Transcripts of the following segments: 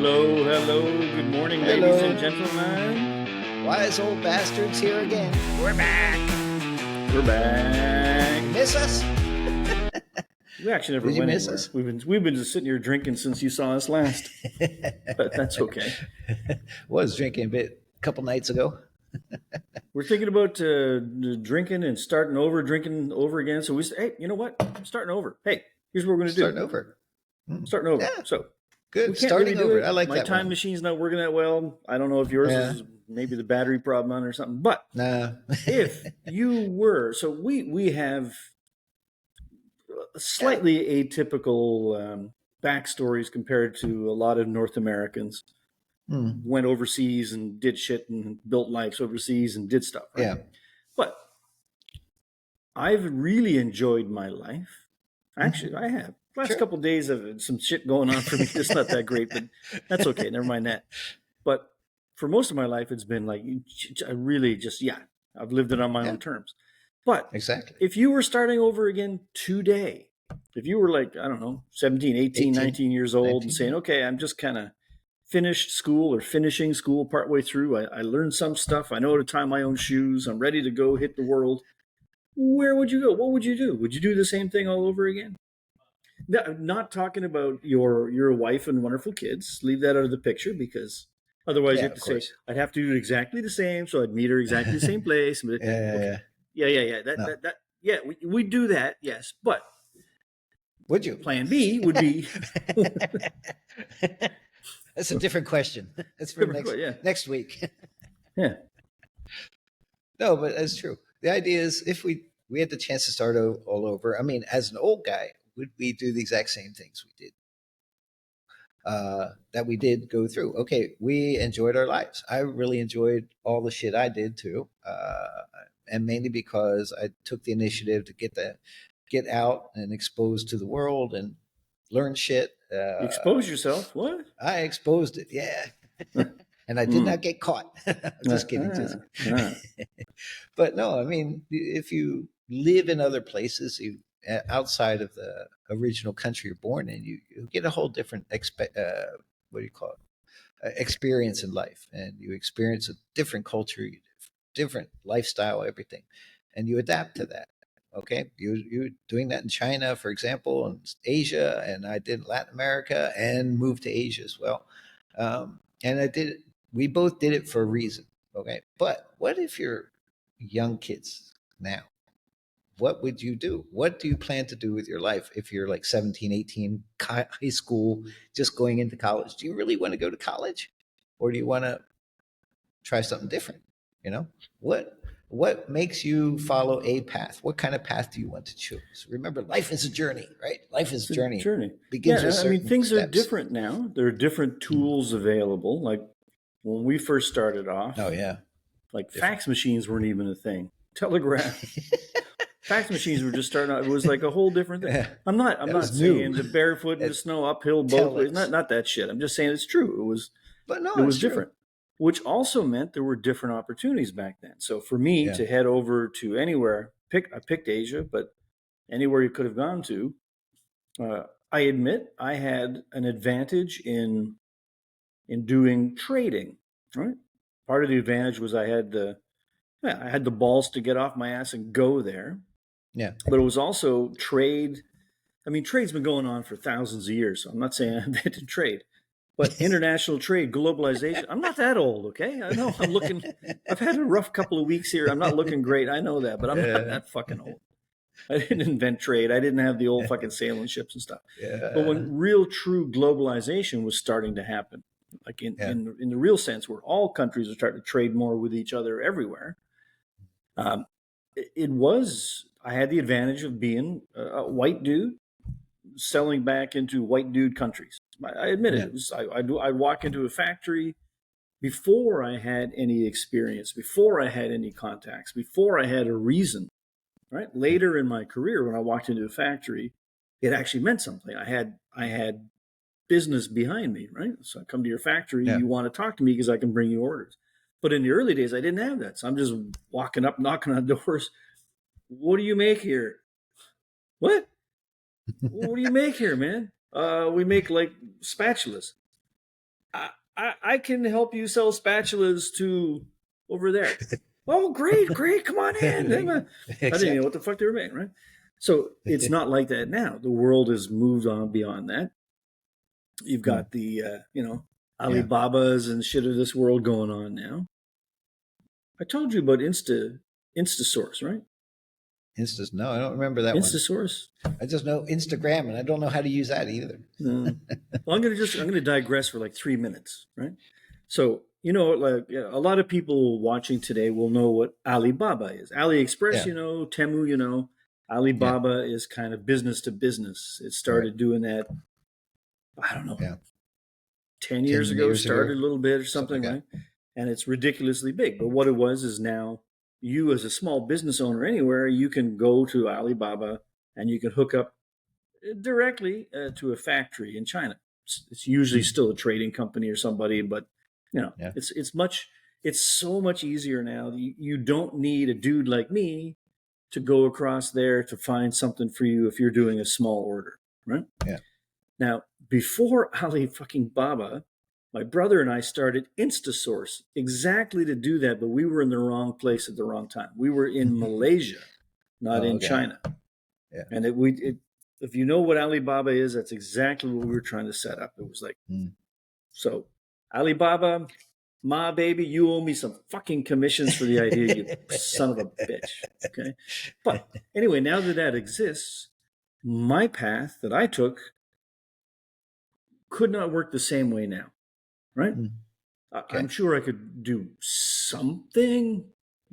Hello, hello. Good morning, ladies and Hello, gentlemen. wise old bastards here again. We're back. We're back. You miss us? We actually never Did you went miss anywhere. us? We've been just sitting here drinking since you saw us last, but that's okay. Was drinking a bit a couple nights ago. We're thinking about drinking and drinking over again. So we said, hey, you know what? Starting over. Hey, here's what we're going to do. Starting over. Starting over. Yeah, So we good. can't really Starting do over. it. I like My that time one. machine's not working that well. I don't know if yours Yeah. is maybe the battery problem on or something. But Nah. if you were, so we have Yeah. slightly atypical backstories compared to a lot of North Americans. Hmm. Went overseas and did shit and built lives overseas and did stuff, right? Yeah. But I've really enjoyed my life. Actually, Mhm. I have. Last Sure. couple of days of some shit going on for me. It's not that great, but that's okay. Never mind that. But for most of my life, it's been like I really just I've lived it on my Yeah. own terms. But Exactly. if you were starting over again today, if you were like, I don't know, 17, 18, 18, 19 years old and 19. saying, okay, I'm just kind of finished school or finishing school partway through. I learned some stuff. I know how to tie my own shoes. I'm ready to go hit the world. Where would you go? What would you do? Would you do the same thing all over again? Not talking about your wife and wonderful kids. Leave that out of the picture because otherwise you Yeah, have to of say course. I'd have to do it exactly the same. So I'd meet her exactly the same place. Okay, Yeah. yeah. No. Yeah. We do that. Yes, but Would you? Plan B would be That's a different question. That's for yeah, next week. yeah. No, but that's true. The idea is if we had the chance to start all over. I mean, as an old guy, would we do the exact same things we did that we did go through? Okay, we enjoyed our lives. I really enjoyed all the shit I did too, and mainly because I took the initiative to get out and exposed to the world and learn shit. You expose yourself. What? I exposed it, yeah, and I did Mm. not get caught. Just kidding. Ah. But no, I mean, if you live in other places, outside of the original country you're born in, you get a whole different what do you call it? Experience in life, and you experience a different culture, different lifestyle, everything, and you adapt to that. Okay, you doing that in China, for example, and Asia, and I did Latin America and moved to Asia as well. And I did. We both did it for a reason. Okay, but what if you're young kids now? What would you do? What do you plan to do with your life if you're like 17, 18, high school, just going into college? Do you really want to go to college, or do you want to try something different? You know, what makes you follow a path? What kind of path do you want to choose? Remember, life is a journey, right? Life is It's a a journey. journey. Begins with Yeah, I mean certain things are steps. different now. There are different Mm. tools available. Like when we first started Oh off, yeah, like different. fax machines weren't even a thing. Telegraph fax machines were just starting out. It was like a whole different thing. Yeah, I'm that was not new. saying the barefoot in the At snow uphill both ways. telex, Not that shit. I'm just saying it's true. but It no, was it's true. different, which also meant there were different opportunities back then. So for me Yeah, to head over to anywhere, I picked Asia, but anywhere you could have gone to, uh, I admit I had an advantage in doing trading. Right, part of the advantage was I had the balls to get off my ass and go there, yeah. but it was also trade. I mean, trade's been going on for thousands of years. So I'm not saying I invented trade, but international trade, globalization. I'm not that old, okay? I know I'm looking. I've had a rough couple of weeks here. I'm not looking great. I know that, but I'm not Yeah, that fucking old. I didn't invent trade. I didn't have the old fucking sailing ships and stuff. But yeah, when real, true globalization was starting to happen, like yeah. in the real sense, where all countries are starting to trade more with each other everywhere, um, it was. I had the advantage of being a white dude selling back into white dude countries. I admit it. Yeah. It was I'd walk into a factory before I had any experience, before I had any contacts, before I had a reason. Right later in my career, when I walked into a factory, it actually meant something. I had business behind me. Right, so I come to your factory, Yeah. you want to talk to me because I can bring you orders. But in the early days, I didn't have that. So I'm just walking up, knocking on doors. What do you make here? What? What do you make here, man? We make like spatulas. I can help you sell spatulas to over there. Oh, great, great. Come on in. I didn't even know what the fuck they were made, right? So it's not like that now. The world has moved on beyond that. You've got the, Alibabas and shit of this world going on now. I told you about Instasource, right? No, I don't remember that Instasource. one. I just know Instagram, and I don't know how to use that either. No. Well, I'm gonna digress for like 3 minutes, right? So like a lot of people watching today will know what Alibaba is. AliExpress, Temu, Alibaba is kind of business to business. It started doing that, I don't know, 10 years ago, started a little bit or something, right? And it's ridiculously big. But what it was is now you as a small business owner anywhere, you can go to Alibaba and you can hook up directly to a factory in China. It's usually still a trading company or somebody, but it's so much easier now. You don't need a dude like me to go across there to find something for you if you're doing a small order, right? Yeah. Now, before Alibaba, my brother and I started Instasource exactly to do that, but we were in the wrong place at the wrong time. We were in Malaysia, not in China. Yeah. And if you know what Alibaba is, that's exactly what we were trying to set up. It was like, so Alibaba, ma baby, you owe me some fucking commissions for the idea, you son of a bitch. Okay. But anyway, now that exists, my path that I took could not work the same way now. Right? I'm sure I could do something.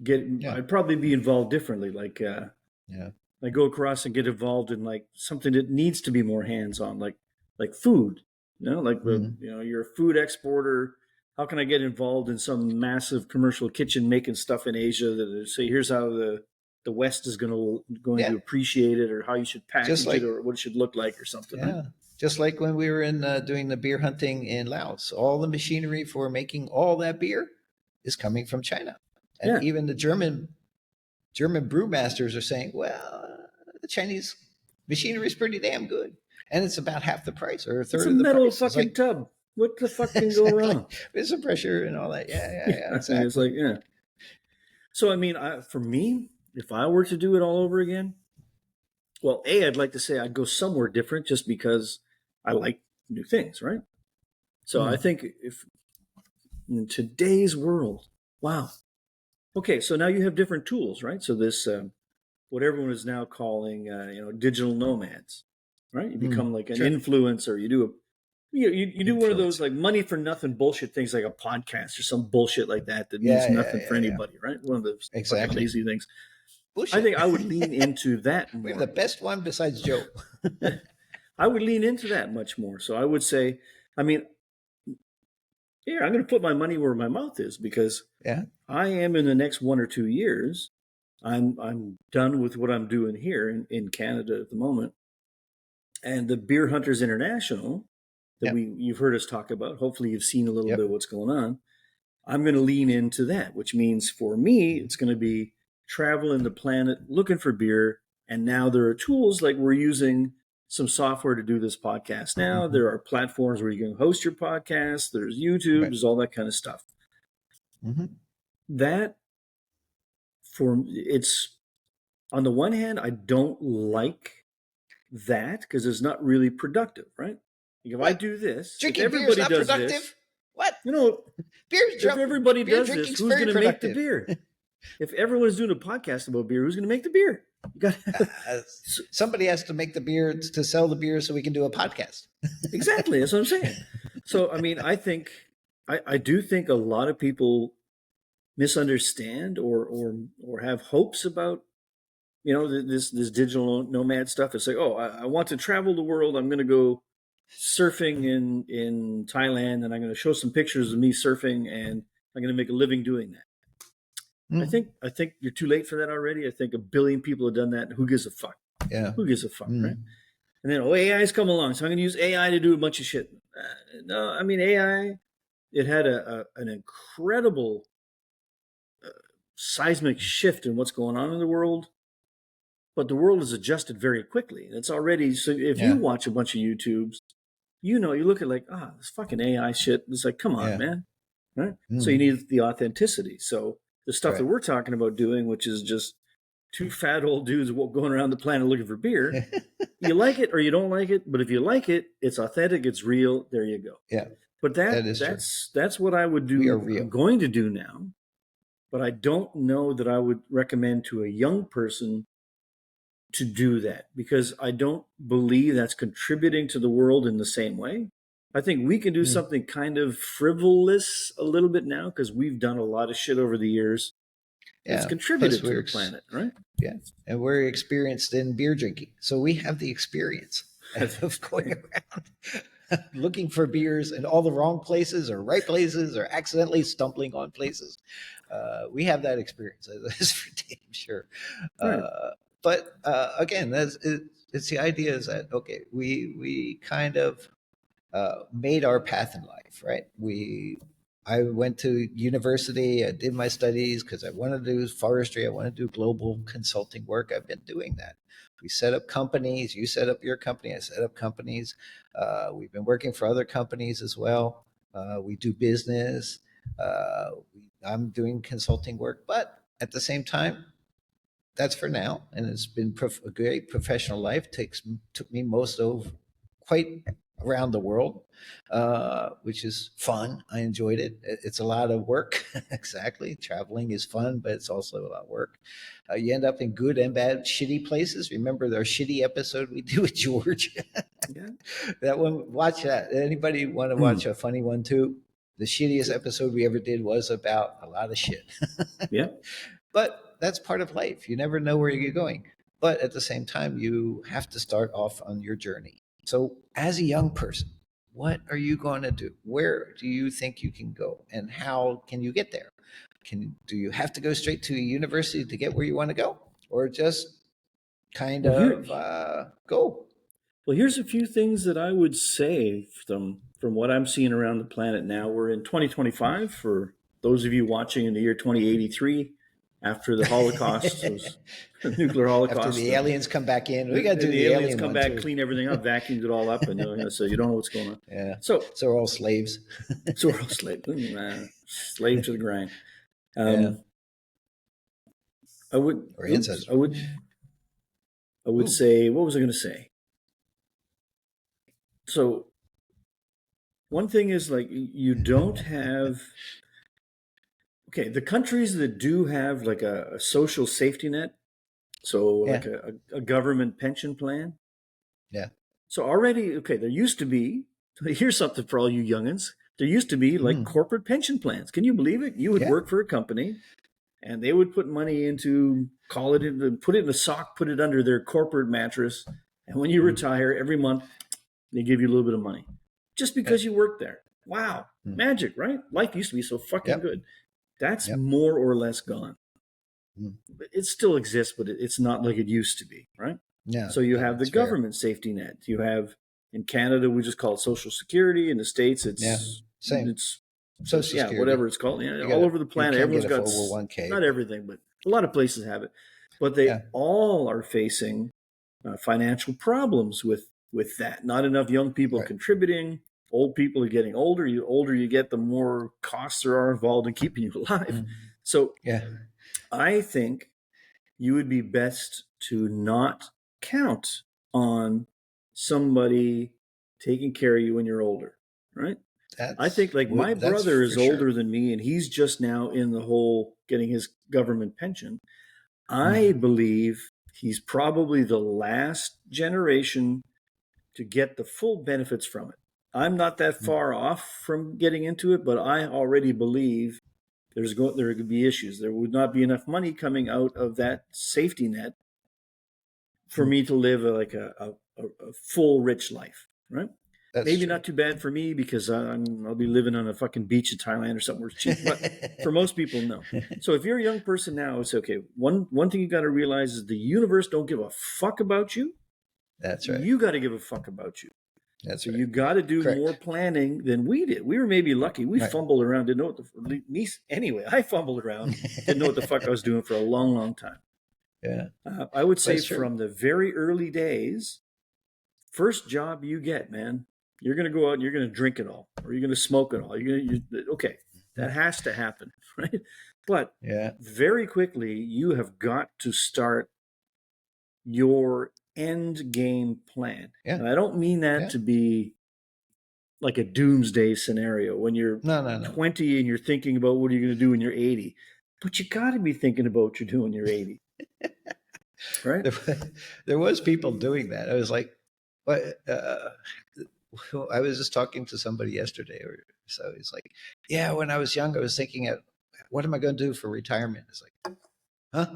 I'd probably be involved differently. Like, I go across and get involved in like something that needs to be more hands-on, like food. You're a food exporter. How can I get involved in some massive commercial kitchen making stuff in Asia that say, here's how the West is going to appreciate it, or how you should package it, or what it should look like, or something. Yeah. Right? Just like when we were doing the beer hunting in Laos, all the machinery for making all that beer is coming from China. And even the German brewmasters are saying, well, the Chinese machinery is pretty damn good. And it's about half the price or a third of the metal price. Fucking tub. What the fuck can go wrong? With some pressure and all that. Yeah. Exactly. It's like, So, I mean, for me, if I were to do it all over again, well, I'd like to say I'd go somewhere different just because I like new things, right? So I think if in today's world, wow. Okay, so now you have different tools, right? So this, what everyone is now calling, digital nomads, right? You become like an influencer. You do you do one of those like money for nothing bullshit things, like a podcast or some bullshit like that means nothing for anybody, right? One of those fucking lazy things. Bullshit. I think I would lean into that more. We have the best one besides Joe. I would lean into that much more. So I would say, I mean, I'm going to put my money where my mouth is, because I am in the next 1 or 2 years, I'm done with what I'm doing here in Canada at the moment. And the Beer Hunters International that you've heard us talk about, hopefully you've seen a little bit of what's going on. I'm going to lean into that, which means for me, it's going to be traveling the planet looking for beer. And now there are tools like we're using some software to do this podcast now. There are platforms where you can host your podcast. There's YouTube. There's all that kind of stuff. That, it's on the one hand, I don't like that because it's not really productive, right? If I do this, drinking if everybody beer is not does productive. This, what? If everybody does this, who's going to make the beer? If everyone's doing a podcast about beer, who's going to make the beer? Somebody has to make the beer to sell the beer so we can do a podcast. Exactly. That's what I'm saying. So, I mean, I do think a lot of people misunderstand or have hopes about, this digital nomad stuff. It's like, I want to travel the world. I'm going to go surfing in Thailand, and I'm going to show some pictures of me surfing, and I'm going to make a living doing that. I think you're too late for that already. I think 1 billion people have done that. Who gives a fuck? Yeah. Who gives a fuck, right? And then, AI's come along, so I'm going to use AI to do a bunch of shit. No, I mean, AI, it had an incredible seismic shift in what's going on in the world, but the world has adjusted very quickly. It's already, so if you watch a bunch of YouTubes, you look at like, this fucking AI shit. It's like, come on, Yeah. man. Right? So you Mm. need the authenticity. So the stuff that Right. we're talking about doing, which is just two fat old dudes going around the planet looking for beer, you like it or you don't like it. But if you like it, it's authentic, it's real. There you go. Yeah, But that is true. that's what I would We are do. I'm real. going to do now. But I don't know that I would recommend to a young person to do that because I don't believe that's contributing to the world in the same way. I think we can do Mm. something kind of frivolous a little bit now because we've done a lot of shit over the years that's Yeah. Plus, contributed to the planet, right? yeah, and we're experienced in beer drinking, so we have the experience of going around looking for beers in all the wrong places or right places or accidentally stumbling on places. We have that experience. That's for damn sure. Right. But again, it's the idea is that okay, we kind of made our path in life, right? I went to university. I did my studies because I wanted to do forestry. I want to do global consulting work. I've been doing that. We set up companies. You set up your company. I set up companies. We've been working for other companies as well. We do business. I'm doing consulting work, but at the same time, that's for now. And it's been a great professional life. Took me most of quite around the world, which is fun. I enjoyed it. It's a lot of work. Exactly. Traveling is fun, but it's also a lot of work. You end up in good and bad, shitty places. Remember our shitty episode we did with George? Yeah. That one, watch that. Anybody want to watch a funny one too? The shittiest episode we ever did was about a lot of shit. Yeah. But that's part of life. You never know where you're going. But at the same time, you have to start off on your journey. So, as a young person, what are you going to do? Where do you think you can go? And how can you get there? Do you have to go straight to a university to get where you want to go? Or just kind Well, of go? Well, here's a few things that I would say from what I'm seeing around the planet now. We're in 2025 for those of you watching in the year 2083 after the Holocaust, the nuclear Holocaust. After the aliens come back in, we got to do the aliens alien come one back, too. clean everything up, vacuumed it all up, and so you don't know what's going on. Yeah. So we're all slaves. So we're all slaves. Slave to the grind. Yeah. I would. Or ancestors. I would say. What was I going to say? So one thing is like you don't have. Okay, the countries that do have like a social safety net, so like a government pension plan. Yeah. So already, okay, there used to be. Here's something for all you youngins. There used to be like corporate pension plans. Can you believe it? You would work for a company, and they would put money into, put it in a sock, put it under their corporate mattress, and when you retire every month, they give you a little bit of money just because you worked there. Wow, magic, right? Life used to be so fucking good. That's more or less gone. It still exists, but it's not like it used to be, right? Yeah. So you have the government safety net. You have in Canada, we just call it Social Security. In the States, it's same. It's Social Security. Whatever it's called. Yeah, all over the planet, everyone's got 401k. Not everything, but a lot of places have it. But they all are facing financial problems with that. Not enough young people contributing. Old people are getting older. The older you get, the more costs there are involved in keeping you alive. So I think you would be best to not count on somebody taking care of you when you're older, right? I think like my brother is older than me, and he's just now in the whole getting his government pension. I believe he's probably the last generation to get the full benefits from it. I'm not that far off from getting into it, but I already believe there could be issues. There would not be enough money coming out of that safety net for me to live a full, rich life, right? Maybe not too bad for me because I'll be living on a fucking beach in Thailand or something where it's cheap. But for most people, no. So if you're a young person now, it's okay. One thing you got to realize is the universe don't give a fuck about you. That's right. You got to give a fuck about you. That's so right. You got to do more planning than we did. We were maybe lucky. We fumbled around, didn't know what anyway, I fumbled around, didn't know what the fuck I was doing for a long, long time. Yeah. I would say from the very early days, first job you get, man, You're going to go out and you're going to drink it all, or you're going to smoke it all. Okay, that has to happen, right? But Yeah. very quickly, you have got to start your end game plan. Yeah. And I don't mean that Yeah. to be like a doomsday scenario when you're No. 20 and you're thinking about what are you going to do when you're 80. But you got to be thinking about what you're doing when you're 80. Right? There was people doing that. I was like, what? I was just talking to somebody yesterday, or so. He's like, yeah, when I was young, I was thinking, what am I going to do for retirement? It's like, huh?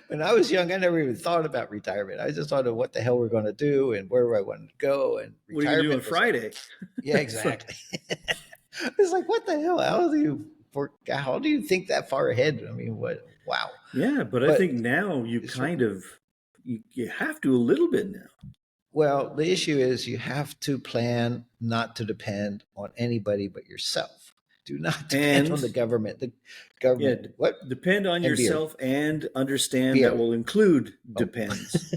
When I was young, I never even thought about retirement. I just thought of what the hell we're going to do and where I wanted to go. And What are you going to do on Friday? Yeah, exactly. It's like, what the hell? How do you think that far ahead? I mean, what? Wow. Yeah, but I think now you you have to a little bit now. Well, the issue is you have to plan not to depend on anybody but yourself. Do not depend on the government. The government, what? Depend on yourself and understand Beer. that will include depends.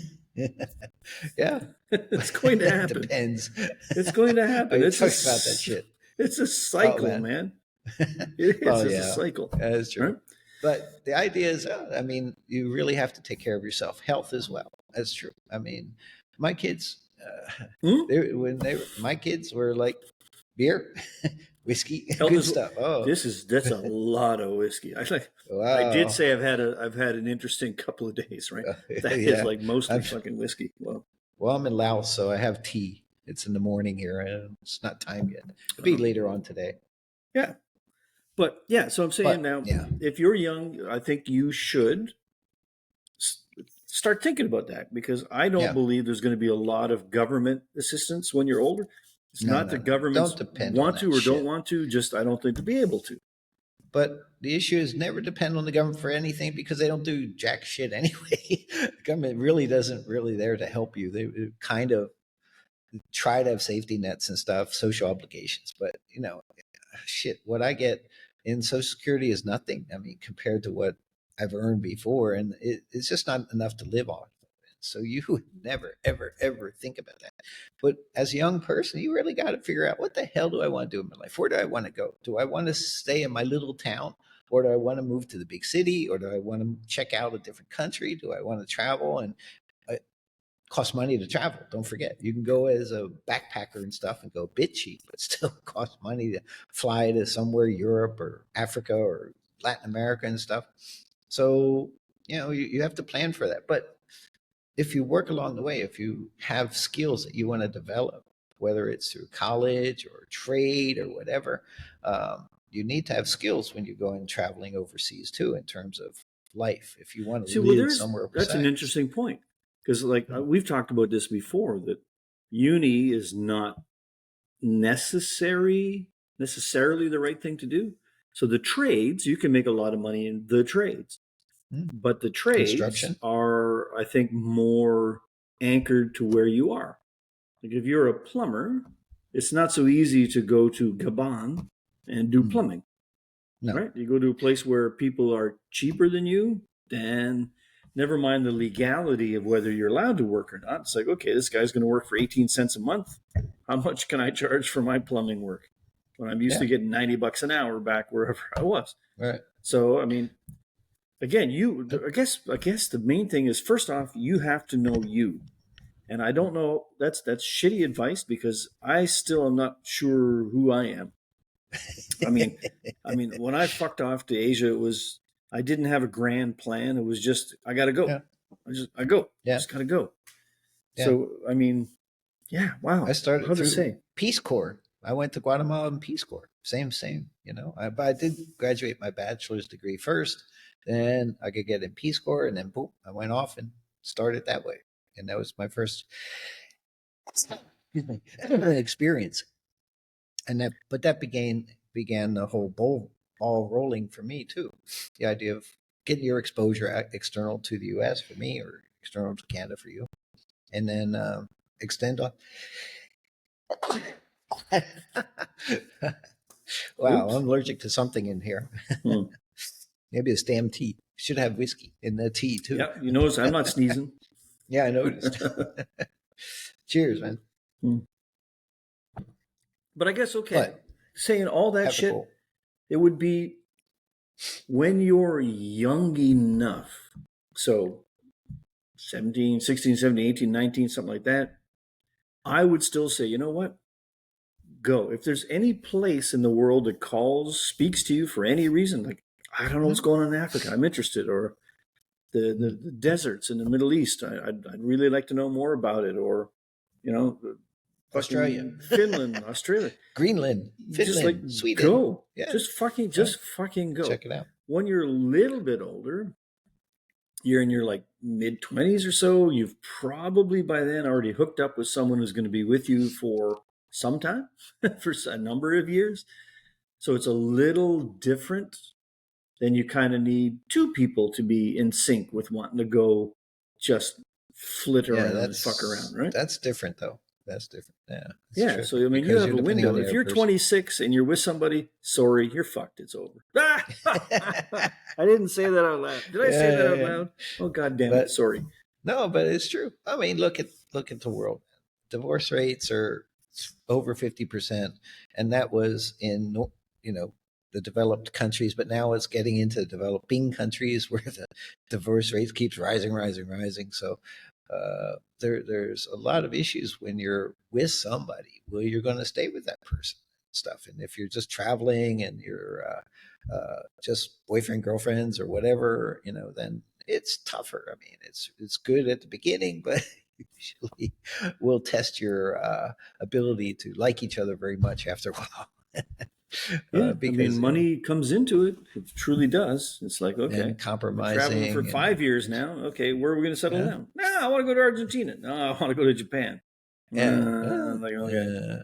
Yeah. It's going to happen. Depends. It's going to happen. It's talk about that shit. It's a cycle, man. It is. It's a cycle. That is true. Right? But the idea is, I mean, you really have to take care of yourself. Health as well. That's true. I mean, my kids, my kids were like beer, whiskey, good stuff. Oh, that's a lot of whiskey. I did say I've had an interesting couple of days, right? That is like mostly fucking whiskey. Well, I'm in Laos, so I have tea. It's in the morning here, and it's not time yet. It'll be later on today. Yeah. But yeah, so I'm saying if you're young, I think you should start thinking about that, because I don't believe there's going to be a lot of government assistance when you're older. It's not the governments want to or don't want to, just I don't think to be able to. But the issue is never depend on the government for anything, because they don't do jack shit anyway. The government really doesn't there to help you. They kind of try to have safety nets and stuff, social obligations. But, shit, what I get in Social Security is nothing. I mean, compared to what I've earned before, and it's just not enough to live on. So you would never, ever, ever think about that. But as a young person, you really got to figure out, what the hell do I want to do in my life? Where do I want to go? Do I want to stay in my little town, or do I want to move to the big city, or do I want to check out a different country? Do I want to travel? And it costs money to travel. Don't forget, you can go as a backpacker and stuff and go a bit cheap, but still costs money to fly to somewhere, Europe or Africa or Latin America and stuff. So, you have to plan for that. But if you work along the way, if you have skills that you want to develop, whether it's through college or trade or whatever, you need to have skills when you're going traveling overseas too, in terms of life. If you want to live somewhere besides. That's an interesting point, because we've talked about this before, that uni is not necessarily the right thing to do. So the trades, you can make a lot of money in the trades. But the trades are, I think, more anchored to where you are. Like if you're a plumber, it's not so easy to go to Gabon and do plumbing. No. Right? You go to a place where people are cheaper than you, then never mind the legality of whether you're allowed to work or not. It's like, okay, this guy's going to work for 18 cents a month. How much can I charge for my plumbing work when I'm used to getting $90 an hour back wherever I was? Right. So, I mean, again, I guess the main thing is, first off, you have to know you. And I don't know, that's shitty advice, because I still am not sure who I am. I mean, when I fucked off to Asia, I didn't have a grand plan. It was just, I got to go. Yeah. I go. Yeah. Just got to go. Yeah. So, I mean, yeah, wow. I started through Peace Corps. I went to Guatemala in Peace Corps. Same, but I did graduate my bachelor's degree first. Then I could get in Peace Corps, and then boom, I went off and started that way. And that was my first experience. And that began the whole ball rolling for me too. The idea of getting your exposure external to the U.S. for me, or external to Canada for you, and then extend on. Wow, I'm allergic to something in here. Maybe it's damn tea. Should have whiskey in the tea too. Yeah, you notice I'm not sneezing. Yeah, I noticed. Cheers, man. But I guess, okay, But saying all that have a shit, goal. it would be when you're young enough. So 17, 16, 17, 18, 19, something like that. I would still say, you know what? Go. If there's any place in the world that calls, speaks to you for any reason, like, I don't know what's Mhm. going on in Africa, I'm interested, or the deserts in the Middle East, I'd really like to know more about it, or, you know, Australia, fucking Finland, Australia. Greenland, Just like Finland, Sweden. go. Yeah, yeah. Just fucking go. Check it out. When you're a little bit older, you're in your like mid 20s or so, you've probably by then already hooked up with someone who's going to be with you for some time, for a number of years. So it's a little different. Then you kind of need two people to be in sync with wanting to go just flit Yeah, around and fuck around, right? that's different though. That's different. Yeah, it's Yeah. true. So, I mean, you Because have you're a depending on window. the If other you're person. 26 and you're with somebody, sorry, you're fucked. It's over. I didn't say that out loud. Did I say that out Yeah. loud? Oh, God damn it. But Sorry. no, but it's true. I mean, look at the world. Divorce rates are over 50%, and that was in the developed countries, but now it's getting into developing countries where the divorce rates keeps rising, rising, rising. So there's a lot of issues when you're with somebody. Well, you're going to stay with that person and stuff, and if you're just traveling and you're just boyfriend, girlfriends, or whatever, then it's tougher. I mean, it's good at the beginning, but usually will test your ability to like each other very much after a while. Yeah. Because money comes into it. It truly does. It's like, okay, and we're traveling for compromising 5 years now. Okay, where are we going to settle yeah, down? No, I want to go to Argentina. No, I want to go to Japan. yeah, Like, okay. yeah.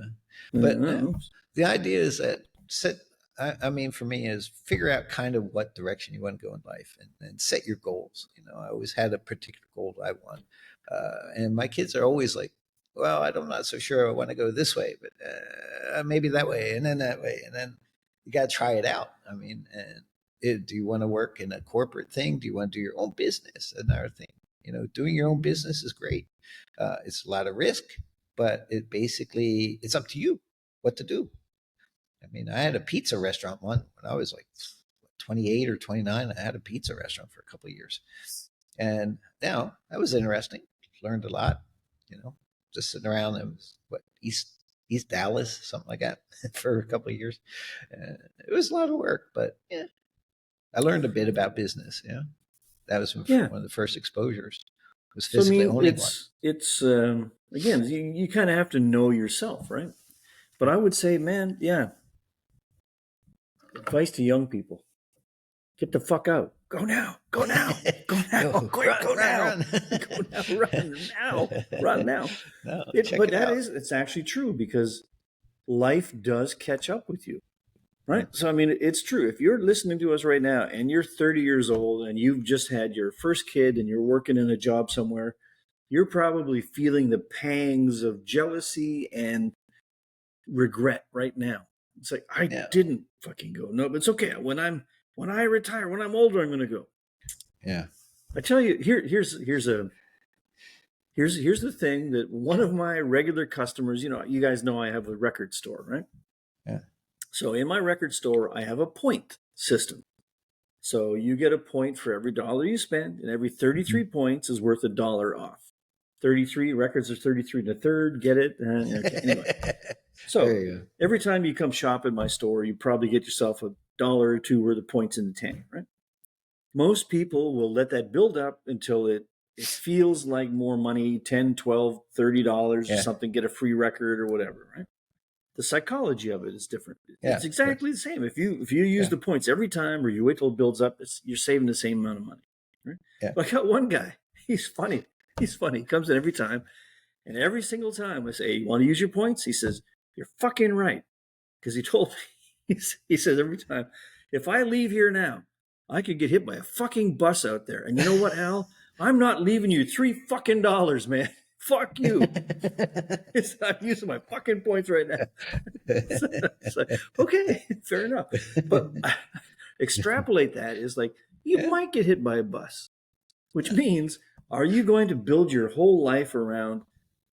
But Uh, the idea is that set. I mean, for me, is figure out kind of what direction you want to go in life, and set your goals. I always had a particular goal I want, and my kids are always like, "Well, I'm not so sure I want to go this way, but maybe that way, and then that way, and then you got to try it out." I mean, do you want to work in a corporate thing? Do you want to do your own business? Another thing, doing your own business is great. It's a lot of risk, but it's up to you what to do. I mean, I had a pizza restaurant when I was like 28 or 29. I had a pizza restaurant for a couple of years. And now that was interesting. Learned a lot, just sitting around. It was East Dallas, something like that, for a couple of years. It was a lot of work, but yeah, I learned a bit about business. Yeah, that was one of the first exposures. It was physically owning one. It's again, you kind of have to know yourself, right? But I would say, man, yeah. Advice to young people: get the fuck out. Go now. Go now. Go now. Quick, go now. Run. Go now. Run now. Run now. No, it's actually true, because life does catch up with you, right? So, I mean, it's true. If you're listening to us right now and you're 30 years old and you've just had your first kid and you're working in a job somewhere, you're probably feeling the pangs of jealousy and regret right now. It's like, I didn't fucking go. No, but it's okay. When I retire, when I'm older, I'm going to go. Yeah. I tell you, here's the thing that one of my regular customers, you guys know I have a record store, right? Yeah. So in my record store, I have a point system. So you get a point for every dollar you spend, and every 33 points is worth $1 off. 33 records are 33 and a third. Get it? Okay. Anyway. So every time you come shop at my store, you probably get yourself $1 or $2 worth of points in the tank, right? Most people will let that build up until it feels like more money, $10, $12, $30 or something, get a free record or whatever, right? The psychology of it is different. It's exactly the same. If you use the points every time, or you wait till it builds up, you're saving the same amount of money, right? Yeah. But I got one guy. He's funny. He comes in every time, and every single time I say, "You want to use your points?" He says, "You're fucking right," because he told me. He says every time, "If I leave here now, I could get hit by a fucking bus out there, and you know what, Al? I'm not leaving you $3 fucking, man. Fuck you." I'm using my fucking points right now. It's like, okay, fair enough. But extrapolate that is like, you might get hit by a bus, which means, are you going to build your whole life around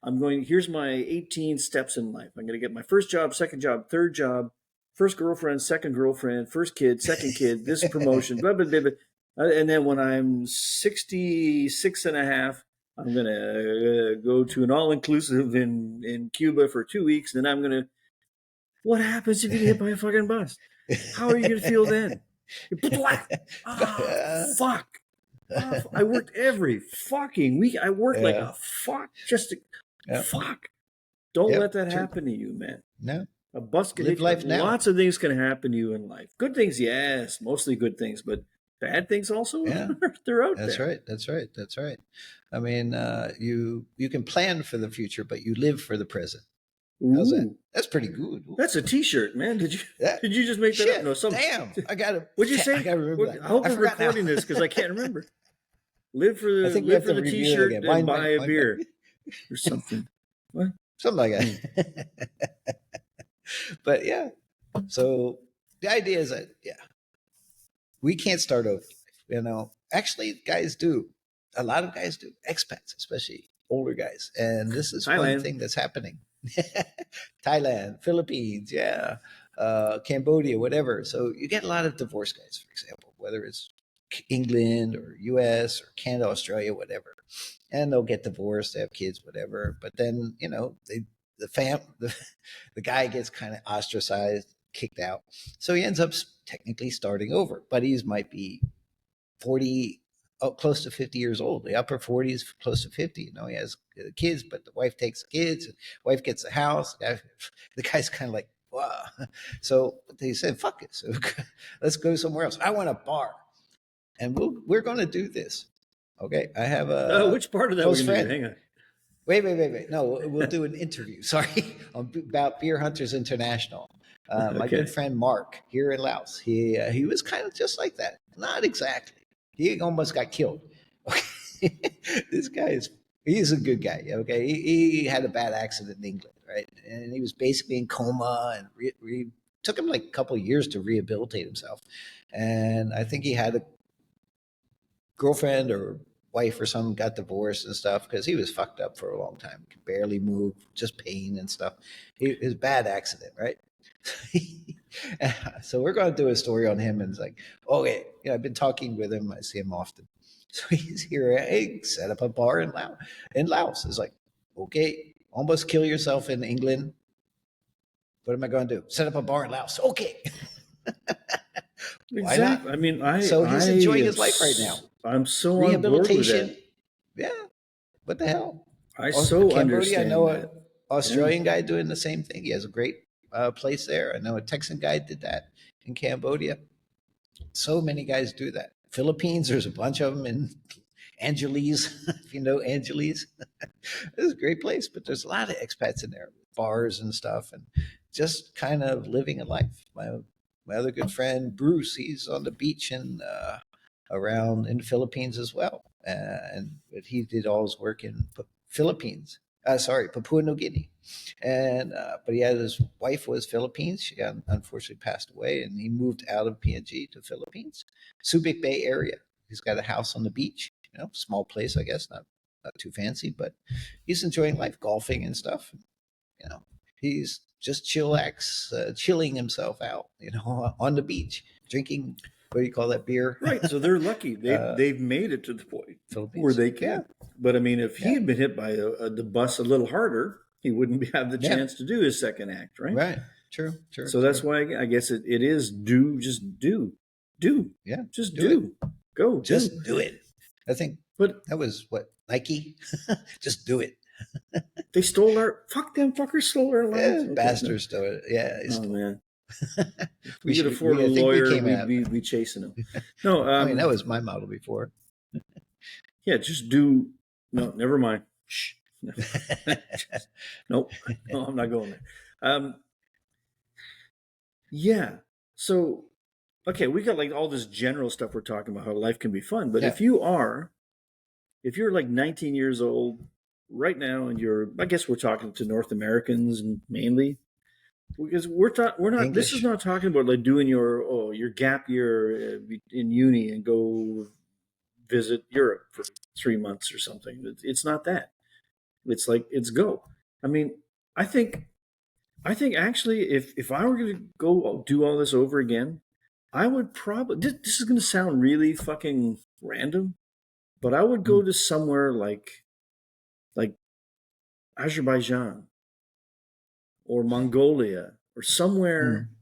Here's my 18 steps in life. I'm going to get my first job, second job, third job, first girlfriend, second girlfriend, first kid, second kid, this promotion, blah, blah, blah, blah. And then when I'm 66 and a half, I'm going to go to an all-inclusive in Cuba for 2 weeks. Then I'm going to, what happens if you get hit by a fucking bus? How are you going to feel then? Fuck. I worked every fucking week. I worked like a fuck just to, fuck. Don't let that happen to you, man. No. A bus can hit life you. now. Lots of things can happen to you in life. Good things, yes, mostly good things, but bad things also, they're out there. That's right. I mean, you can plan for the future, but you live for the present. How's that? That's pretty good. Ooh. That's a T-shirt, man. Did you just make that up? No, damn. I got to. What'd you say? I got to remember that. I hope we're recording this because I can't remember. Live for the T-shirt and buy a beer or something. What? Something like that. But yeah, so the idea is that we can't start over. Actually, guys do. A lot of guys do. Expats, especially older guys, and this is one thing that's happening. Thailand, Philippines, Cambodia, whatever. So you get a lot of divorce guys, for example, whether it's England or US or Canada, Australia, whatever. And they'll get divorced, they have kids, whatever. But then, the guy gets kind of ostracized, kicked out. So he ends up technically starting over. Buddies might be 40, close to 50 years old. The upper 40s, close to 50. He has kids, but the wife takes the kids. The wife gets the house. The guy's kind of like, wow. So they said, fuck it. So let's go somewhere else. I want a bar. And we're going to do this. Okay. I have a which part of that was friend. Hang on. Wait. No, we'll do an interview. Sorry. About Beer Hunters International. My good friend Mark here in Laos. He was kind of just like that. Not exactly. He almost got killed. Okay. This guy he's a good guy. Okay. He had a bad accident in England, right? And he was basically in coma, and took him like a couple of years to rehabilitate himself. And I think he had a girlfriend or wife or something, got divorced and stuff because he was fucked up for a long time. Could barely move, just pain and stuff. It was a bad accident, right? So we're going to do a story on him, and it's like, okay, I've been talking with him. I see him often. So he's here. Hey, set up a bar in Laos. It's like, okay, almost kill yourself in England. What am I going to do? Set up a bar in Laos. Okay. Why not? I mean, so he's enjoying his life right now. I'm so on board with that. Yeah. What the hell? I so understand. I know an Australian guy doing the same thing. He has a great place there. I know a Texan guy did that in Cambodia. So many guys do that. Philippines, there's a bunch of them in Angeles. If you know Angeles, it's a great place, but there's a lot of expats in there, bars and stuff, and just kind of living a life. My other good friend Bruce, he's on the beach and around in the Philippines as well, but he did all his work in Papua New Guinea, and but he had his wife was Philippines. She unfortunately passed away, and he moved out of PNG to Philippines, Subic Bay area. He's got a house on the beach, small place, I guess, not too fancy, but he's enjoying life, golfing and stuff. He's just chilling himself out, on the beach, drinking, what do you call that, beer? Right. So they're lucky. They've made it to the point where they can. Yeah. But I mean, if he had been hit by the bus a little harder, he wouldn't have the chance to do his second act, right? Right. True. So that's why I guess it is just do. Yeah. Just do. Go. Just do it. I think that was what, Nike? Just do it. They stole fuck them fuckers stole our lives. Yeah, bastards stole it. Yeah. Man. We could afford a lawyer, we'd be chasing him. No, I mean, that was my model before. Yeah, just do. No, never mind. Shh. No. Nope. No, I'm not going there. Yeah. So, okay, we got like all this general stuff we're talking about, how life can be fun. But if you're like 19 years old right now, and I guess we're talking to North Americans and mainly, because we're not. English. This is not talking about like doing your gap year in uni and go visit Europe for 3 months or something. It's not that. It's like it's go. I mean, I think actually, if I were going to go do all this over again, I would probably. This is going to sound really fucking random, but I would go Mm, to somewhere like Azerbaijan or Mongolia or somewhere mm,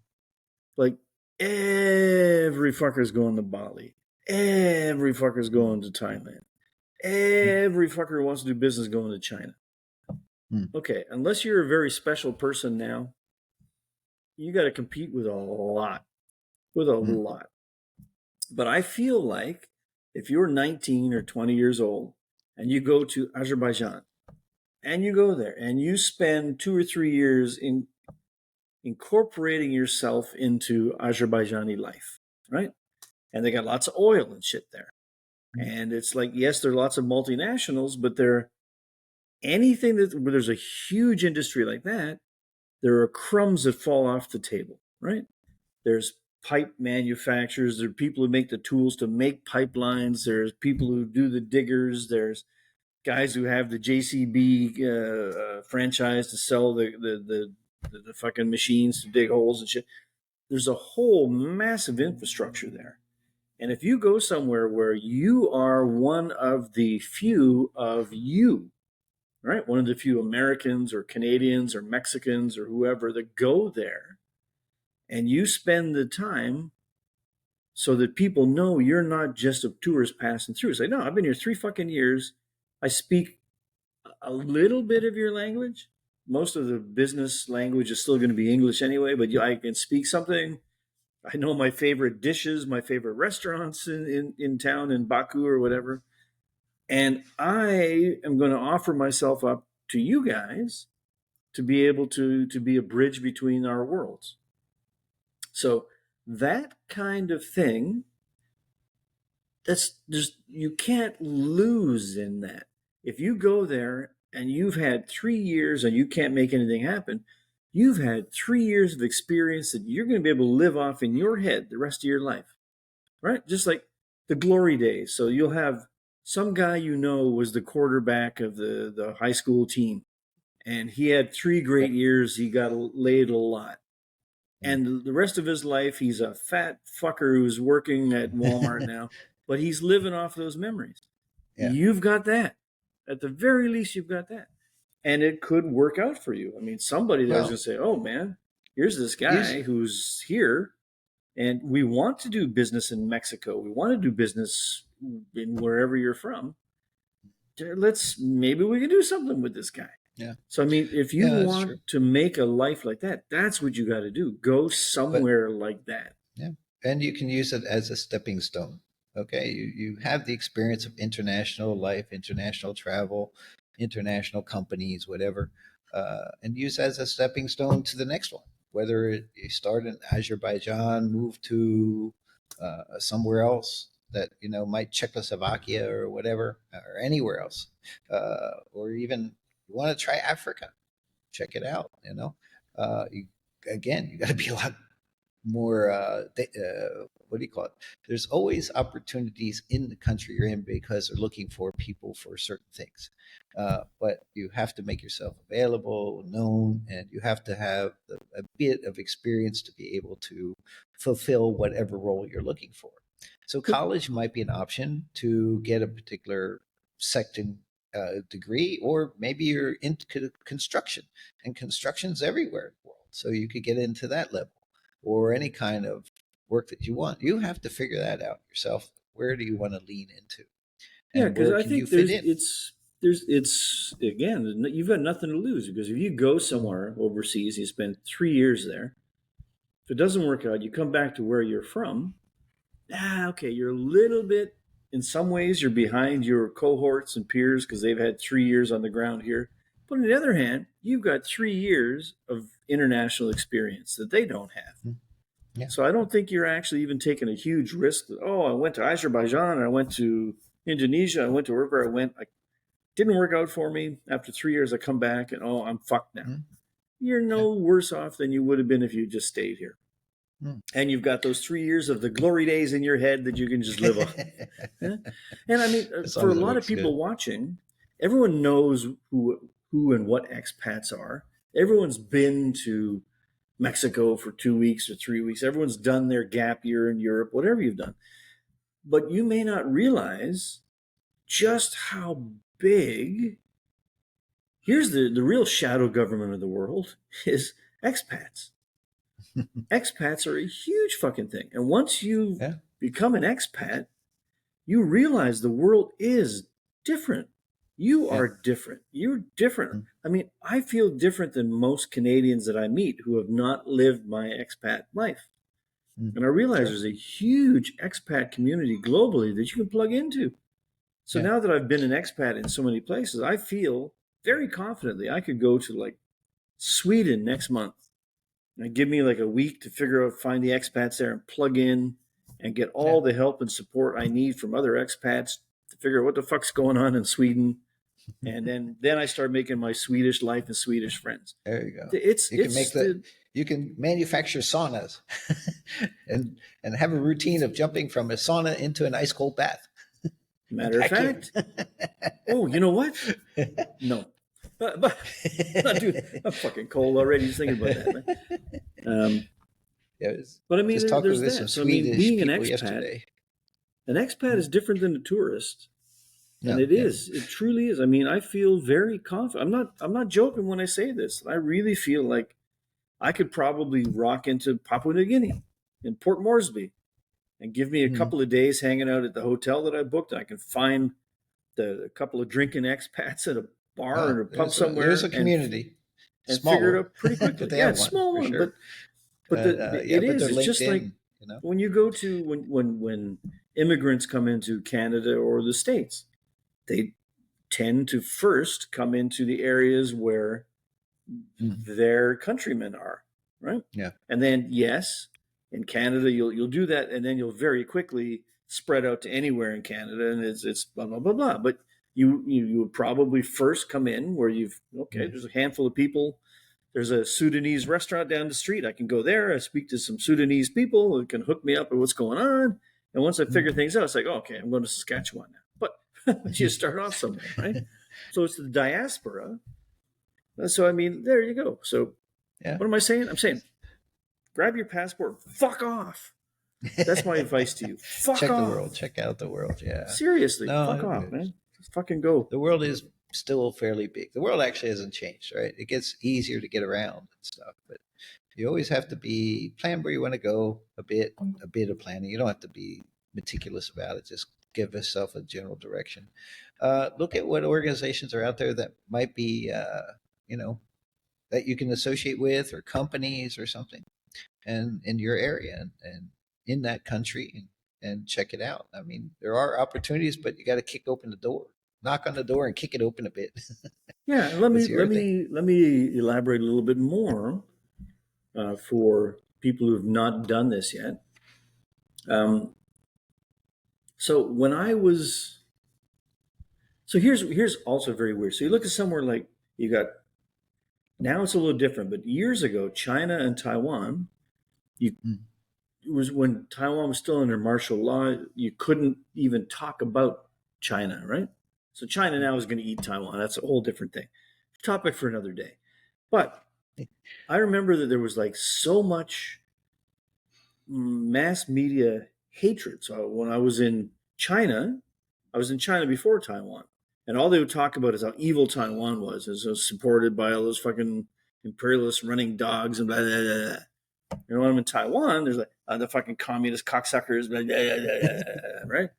like every fucker's going to Bali, every fucker's going to Thailand, mm, every fucker who wants to do business going to China. mm, Okay, unless you're a very special person now, you got to compete with a lot, with a mm, lot. But I feel like if you're 19 or 20 years old and you go to Azerbaijan and you go there and you spend 2 or 3 years in incorporating yourself into Azerbaijani life, right? And they got lots of oil and shit there. mm. And it's like, yes, there are lots of multinationals, but there anything that where there's a huge industry like that, there are crumbs that fall off the table, right? There's pipe manufacturers, there are people who make the tools to make pipelines, there's people who do the diggers, there's guys who have the JCB franchise to sell the fucking machines to dig holes and shit. There's a whole massive infrastructure there. And if you go somewhere where you are one of the few of you, right? One of the few Americans or Canadians or Mexicans or whoever that go there, and you spend the time so that people know you're not just a tourist passing through. It's like, no, I've been here 3 fucking years. I speak a little bit of your language. Most of the business language is still going to be English anyway, but I can speak something. I know my favorite dishes, my favorite restaurants in town in Baku or whatever. And I am going to offer myself up to you guys to be able to be a bridge between our worlds. So that kind of thing, you can't lose in that. If you go there and you've had 3 years and you can't make anything happen, you've had 3 years of experience that you're going to be able to live off in your head the rest of your life, right? Just like the glory days. So you'll have some guy was the quarterback of the high school team, and he had 3 great years. He got laid a lot. Mm. And the rest of his life, he's a fat fucker who's working at Walmart now, but he's living off those memories. Yeah. You've got that. At the very least, you've got that. And it could work out for you. I mean, somebody there's going Well, to say, oh, man, here's this use guy who's here, and we want to do business in Mexico. We want to do business in wherever you're from. Maybe we can do something with this guy. yeah, So, I mean, if you yeah, that's true. want to make a life like that, that's what you got to do. Go But somewhere like that. yeah, and you can use it as a stepping stone. Okay, you have the experience of international life, international travel, international companies, whatever, and use as a stepping stone to the next one. Whether you start in Azerbaijan, move to somewhere else that might Czechoslovakia or whatever, or anywhere else, or even you want to try Africa, check it out. Again, you got to be a lot more what do you call it, there's always opportunities in the country you're in because they're looking for people for certain things, but you have to make yourself available, known, and you have to have a bit of experience to be able to fulfill whatever role you're looking for. So college might be an option to get a particular second degree, or maybe you're into construction, and construction's everywhere in the world, so you could get into that level, or any kind of work that you want. You have to figure that out yourself. Where do you want to lean into, Yeah, and because where I can you think fit in? it's again, you've got nothing to lose because if you go somewhere overseas, you spend 3 years there. If it doesn't work out, you come back to where you're from. Okay, you're a little bit, in some ways, you're behind your cohorts and peers because they've had 3 years on the ground here. But on the other hand, you've got 3 years of international experience that they don't have. Yeah. So I don't think you're actually even taking a huge risk. That, oh, I went to Azerbaijan, I went to Indonesia, I went to wherever I went. I didn't work out for me. After 3 years, I come back and I'm fucked now. Mm-hmm. You're Yeah. no worse off than you would have been if you just stayed here. Mm. And you've got those 3 years of the glory days in your head that you can just live off. Yeah? And I mean, As for long a as it lot of looks people good. watching, everyone knows who and what expats are. Everyone's been to Mexico for 2 weeks or 3 weeks. Everyone's done their gap year in Europe, whatever you've done. But you may not realize just how big. Here's the real shadow government of the world is expats. Expats are a huge fucking thing. And once you become an expat, you realize the world is different. You are different. You're different. I mean, I feel different than most Canadians that I meet who have not lived my expat life. And I realize there's a huge expat community globally that you can plug into. So now that I've been an expat in so many places, I feel very confidently I could go to like Sweden next month. And give me like a week to figure out, find the expats there and plug in and get all the help and support I need from other expats to figure out what the fuck's going on in Sweden. And then I start making my Swedish life and Swedish friends. There you go. You can manufacture saunas and have a routine of jumping from a sauna into an ice cold bath. Matter of fact. Oh, you know what? No. But dude, I'm fucking cold already just thinking about that, man. But I mean, there's that. So I mean, being an expat is different than a tourist. And it truly is. I mean, I feel very confident. I'm not joking when I say this. I really feel like I could probably rock into Papua New Guinea in Port Moresby and give me a couple of days hanging out at the hotel that I booked. I can find a couple of drinking expats at a bar or a pub somewhere. There's a community. And figure it out pretty quickly. But it's small one, sure. but it is. It's just like when you go to when immigrants come into Canada or the States, they tend to first come into the areas where their countrymen are, right? Yeah. And then in Canada you'll do that, and then you'll very quickly spread out to anywhere in Canada, and it's blah blah blah blah. But you would probably first come in where there's a handful of people. There's a Sudanese restaurant down the street. I can go there. I speak to some Sudanese people who can hook me up with what's going on. And once I figure things out, it's like, okay, I'm going to Saskatchewan now. But you start off somewhere, right? So it's the diaspora. So, I mean, there you go. So what am I saying? I'm saying, grab your passport, fuck off. That's my advice to you. Fuck off. The world. Check out the world. Yeah. Seriously, fuck off, man. Just fucking go. The world is still fairly big. The world actually hasn't changed, right? It gets easier to get around and stuff, but you always have to plan where you want to go a bit of planning. You don't have to be meticulous about it. Just give yourself a general direction. Look at what organizations are out there that might be, that you can associate with, or companies or something, and in your area and in that country, and check it out. I mean, there are opportunities, but you got to kick open the door. Knock on the door and kick it open a bit. Yeah, let me elaborate a little bit more for people who have not done this yet. So here's also very weird. So you look at somewhere like now it's a little different, but years ago, China and Taiwan, it was when Taiwan was still under martial law. You couldn't even talk about China, right? So China now is going to eat Taiwan. That's a whole different thing. Topic for another day. But I remember that there was like so much mass media hatred. So when I was in China before Taiwan, and all they would talk about is how evil Taiwan was. It was supported by all those fucking imperialists running dogs and blah, blah, blah, blah. And when I'm in Taiwan, there's like the fucking communist cocksuckers, blah, blah, blah, blah, right?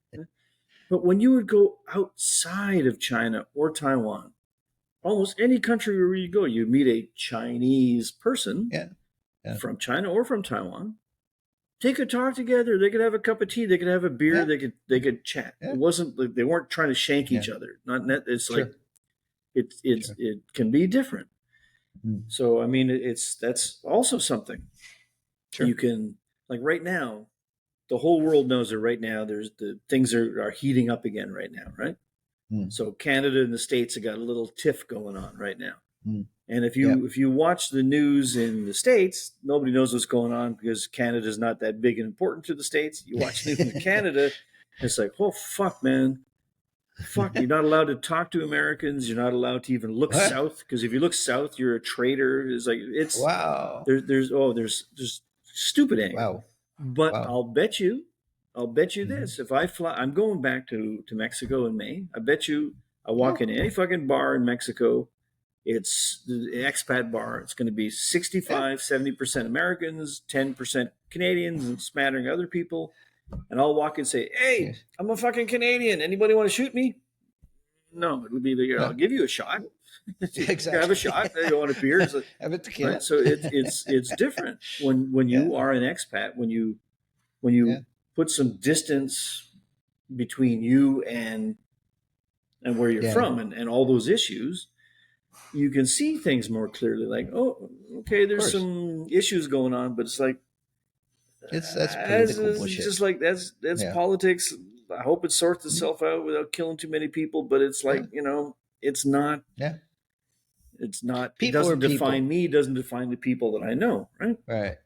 But when you would go outside of China or Taiwan, almost any country where you go, you'd meet a Chinese person from China or from Taiwan. They could talk together. They could have a cup of tea. They could have a beer. They could chat. It wasn't like they weren't trying to shank each other. It's like it can be different. So I mean, that's also something you can, like right now. The whole world knows that right now things are heating up again right now, right? So Canada and the States have got a little tiff going on right now. And if you watch the news in the States, nobody knows what's going on because Canada is not that big and important to the States. You watch news in Canada, it's like, oh fuck, man, Fuck, you're not allowed to talk to Americans. You're not allowed to even look What? south, because if you look south, you're a traitor. It's like Wow. there's stupid anger. Wow. But Wow. I'll bet you Mhm. this: if I fly, I'm going back to Mexico in May. I bet you I Yeah. walk in any fucking bar in Mexico. It's the expat bar. It's going to be Yeah. 65, 70% Americans, 10% Canadians, and smattering other people. And I'll walk and say, "Hey, Yes. I'm a fucking Canadian. Anybody want to shoot me?" No, it would be the, I'll No. give you a shot. Have a Exactly. shot. You want a beer? It's like, Have a tequila. right. So it's different when Yeah. you are an expat, when Yeah. you put some distance between you and where you're Yeah. from, and all those issues, you can see things more clearly. Like, oh, okay, Of there's course. some issues going on, but it's like, That's political bullshit. just like that's Yeah. politics. I hope it sorts itself out without killing too many people. But it's like, it's not. Yeah. It's not. It People are doesn't define people. me. It doesn't define the people that I know. Right. Right.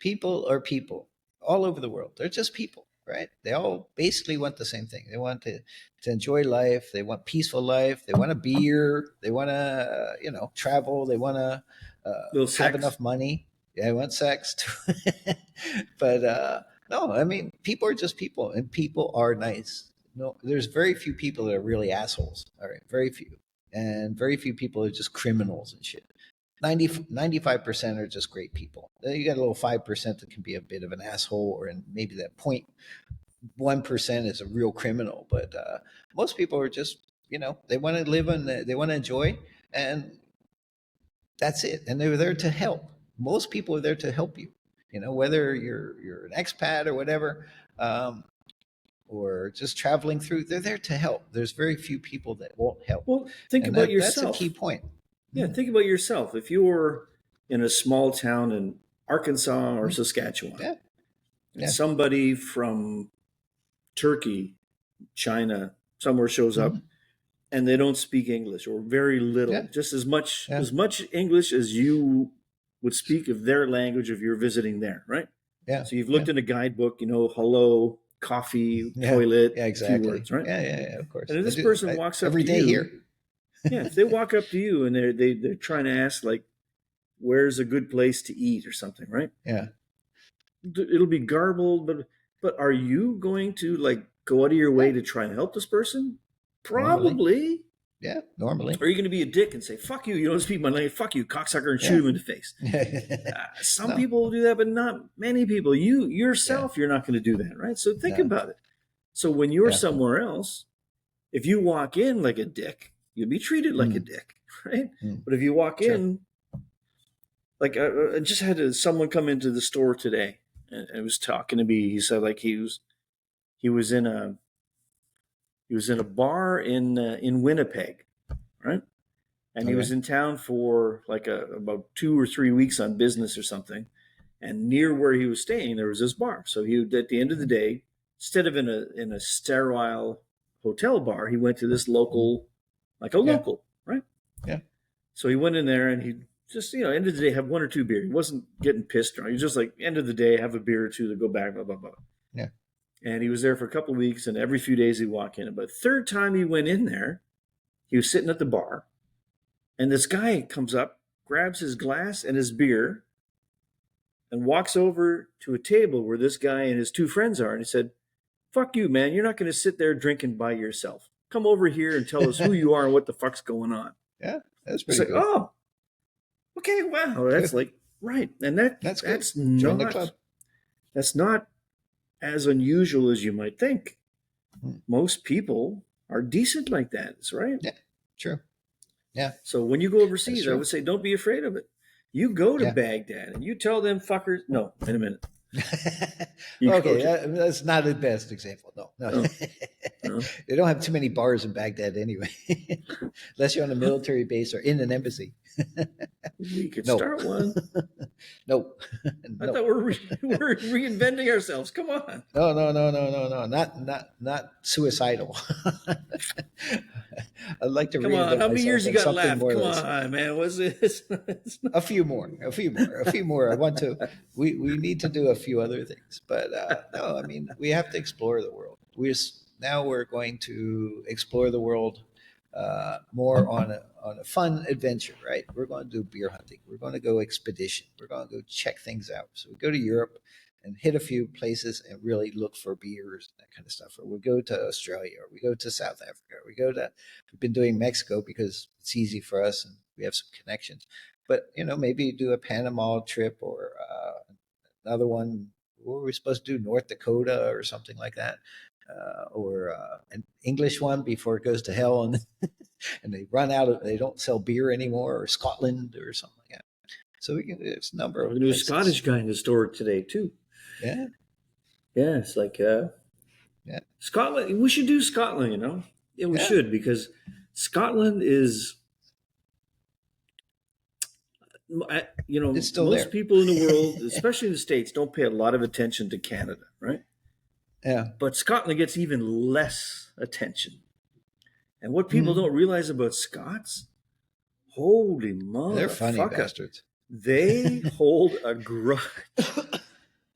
People are people all over the world. They're just people, right? They all basically want the same thing. They want to enjoy life. They want peaceful life. They want a beer. They want to, travel. They want to Little have sex. enough money. Yeah, I want sex too. But no, I mean, people are just people, and people are nice. No, there's very few people that are really assholes. All right, very few, and very few people are just criminals and shit. 95% are just great people. Then you got a little 5% that can be a bit of an asshole, or maybe that 0.1% is a real criminal. But most people are just, they want to live and they want to enjoy, and that's it. And they're there to help. Most people are there to help you. Whether you're an expat or whatever, or just traveling through, they're there to help. There's very few people that won't help. Well, think And about that's a yourself. key point. Yeah, think about yourself. If you were in a small town in Arkansas or Saskatchewan, Yeah. and Yeah. somebody from Turkey, China, somewhere shows up, and they don't speak English, or very little, Yeah. just as much Yeah. English as you would speak of their language if you're visiting there, right? Yeah. So you've looked in a guidebook, hello, coffee, toilet, Yeah, few exactly. words, right? Yeah, of course. And if I this do- person I- walks up every to day you, here. yeah, if they walk up to you and they're trying to ask, like, where's a good place to eat or something, right? Yeah. It'll be garbled, but are you going to, like, go out of your way to try and help this person? Probably. Yeah, normally. Or are you going to be a dick and say, fuck you, you don't speak my language, fuck you, cocksucker, and shoot him in the face? Some No. people will do that, but not many people. You yourself, you're not going to do that, right? So think No. about it. So when you're Yeah. somewhere else, if you walk in like a dick, you'll be treated like a dick, right? But if you walk Sure. in, like, I just had someone come into the store today and was talking to me. He said, like, he was in a bar in Winnipeg, right? And he was in town for like about 2 or 3 weeks on business or something. And near where he was staying, there was this bar. So he would, at the end of the day, instead of in a sterile hotel bar, he went to this local, like a local, right? Yeah. So he went in there and he just, end of the day, have 1 or 2 beers. He wasn't getting pissed drunk. He was just like, end of the day, have a beer or two to go back, blah, blah, blah. Yeah. And he was there for a couple of weeks, and every few days he'd walk in. But third time he went in there, he was sitting at the bar, and this guy comes up, grabs his glass and his beer, and walks over to a table where this guy and his 2 friends are. And he said, fuck you, man. You're not going to sit there drinking by yourself. Come over here and tell us who you are and what the fuck's going on. Yeah, that's It's pretty like, good. oh, okay, wow. That's like, right. And That's good. that's Join the not, club. that's not as unusual as you might think. Most people are decent like that, right? Yeah, true. Yeah. So when you go overseas, That's I true. would say don't be afraid of it. You go to Yeah. Baghdad and you tell them fuckers. No, wait a minute. You Okay, go to- that's not the best example. No. No. They don't have too many bars in Baghdad anyway, unless you're on a military base or in an embassy. We could No. start one. No. I No. thought we're reinventing ourselves. Come on. No. Not suicidal. I'd like to Come on. reinvent How many myself years you in got something left? more or Come less. on, man. What's this? It's not- A few more. I want to. We need to do a few other things, but no. I mean, we have to explore the world. now we're going to explore the world more on a fun adventure, right? We're going to do beer hunting. We're going to go expedition. We're going to go check things out. So we go to Europe and hit a few places and really look for beers, that kind of stuff. Or we go to Australia, or we go to South Africa, or we've been doing Mexico because it's easy for us and we have some connections. But, maybe do a Panama trip or another one. What were we supposed to do? North Dakota or something like that. Or an English one before it goes to hell and and they don't sell beer anymore, or Scotland or something like that. So there's a number of There's a new places. Scottish guy in the store today too. Yeah. Yeah, it's like Yeah. Scotland. We should do Scotland. Yeah, we Yeah. should, because Scotland is, It's still most there. people in the world, especially in the States, don't pay a lot of attention to Canada, right? Yeah. But Scotland gets even less attention. And what people don't realize about Scots, holy They're funny motherfucker, bastards. they hold a grudge.